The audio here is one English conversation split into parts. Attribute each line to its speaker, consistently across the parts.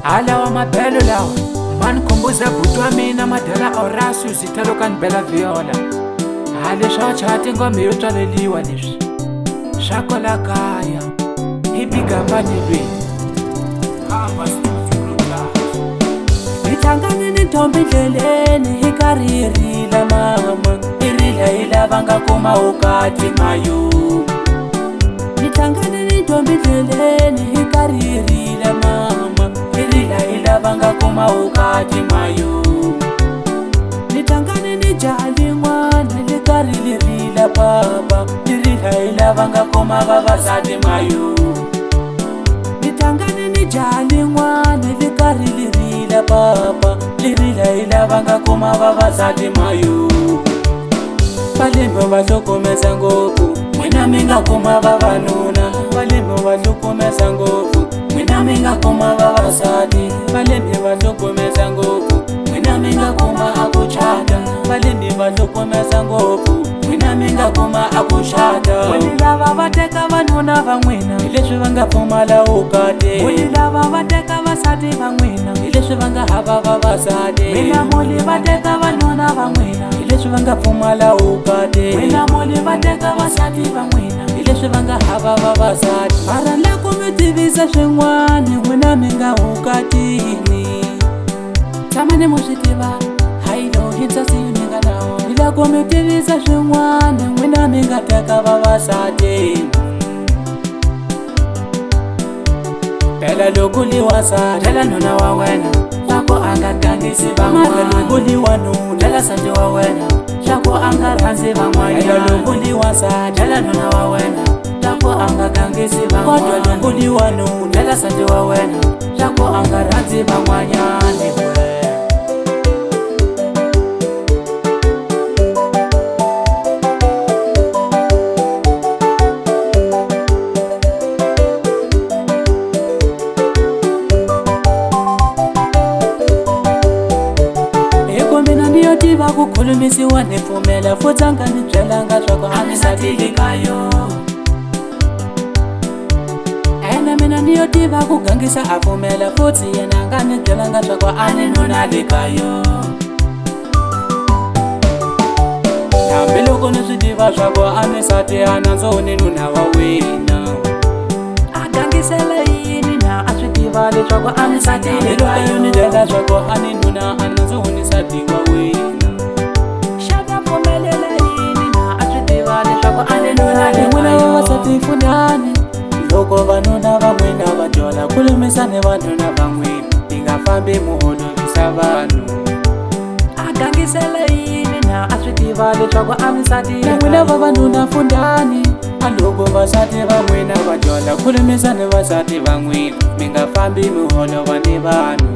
Speaker 1: Alawa mabelo lawa man kumbuza butwa mina madala orasu sitaloka nbela viola. Hale swa chati ngombe yo tswaleliwa leswi swako la kaya hi bigambani lwe hamba
Speaker 2: Ithangane ni ntombi ndleleni hi karhi hi rila mama, hi rila hi lava nga kuma vukati mayo. Ithangane ni ntombi ndleleni hi karhi hi rila mama, hi rila hi lava nga kuma vukati mayo. Ithangane ni jaha lin'wana hi karhi hi rila papa, hi rila hi lava nga kuma vavasati mayo. Ithangane ni jaha lin'wana hi karhi hi rila papa, hi rila hi lava nga kuma vavasati mayo. Valembe va hlokomesa ngopfu, n'wina mi nga kuma vavanuna. Valembe va hlokomesa ngopfu, n'wina mi nga kuma vavasati. Valembe va hlokomesa ngopfu, n'wina mi nga kuma a ku chata. Valembe va hlokomesa ngopfu, n'wina mi nga kuma a ku chata. Wini lava va teka vanuna va n'wina hi leswi va nga pfumala vukati. Wini lava va teka vasati va n'wina hi leswi va nga hava vavasati. Wina muli va teka vanuna va n'wina hi leswi va nga pfumala vukati. Wina muli va teka vasati va n'wina hi leswi va nga hava vavasati. Mara loko mi tivisa swin'wani n'wina mi nga vukatini, tshamani mu swi tiva hayilo hi ntsasini mi nga nawo. Hi loko mi tivisa swin'wani n'wina mi nga teka vavasati. Phela loko liwasati phela nuna wa wena loko a nga gangisi van'wana. Mara loko liwanuna phela nsati wa wena loko a nga rhandzi van'wanyana. Phela loko liwasati phela nuna wa wena loko a nga gangisi van'wana. Kodwa loko liwanuna phela nsati wa wena loko a nga rhandzi van'wanyana. Tiva kukhulumisiwa ni pfumela futhi a nga ni byelanga swa ku a ni satile kayo. Ena mina ni yo tiva ku gangisa a pfumela futhi yena a nga ni byelanga swa ku a ni nuna le kayo. Hambiloko ni swi tiva swa ku a ni sati a nandzo ni nuna wa wena, a gangisela yini na a swi tiva leswaku a ni satile kayo. Ni byela swa ku a ni nuna a nandzo ni sati wa wena. N'wina vavasati pfunani loko vanuna va n'wina va jola. Khulumisani vanuna va n'wina, hi nga fambi muholovisa vanhu. A gangisela yini na a swi tiva leswaku a mi satile. N'wina vavanuna pfunani a loko vasati va n'wina va jola. Khulumisani vasati va n'wina, mi nga fambi muholova ni vanhu.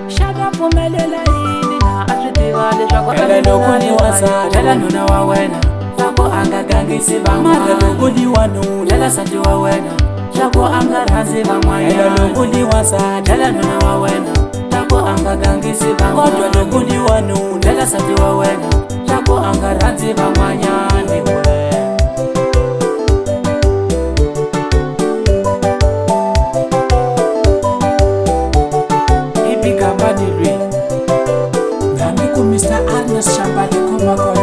Speaker 2: Xana pfumelela yini na a swi tiva leswaku phela loko ni wasati phela nuna wa wena loko a nga gangisi van'wana. Mara loko liwanuna phela nsati wa wena loko a nga rhandzi van'wanyana. Phela loko liwasati phela nuna wa wena loko a nga gangisi van'wana. Kodwa loko liwanuna phela nsati wa wena loko a nga rhandzi van'wanyana.
Speaker 1: hi bigambani lwe ngami ku Mr. Ernest Shambali Khomagona.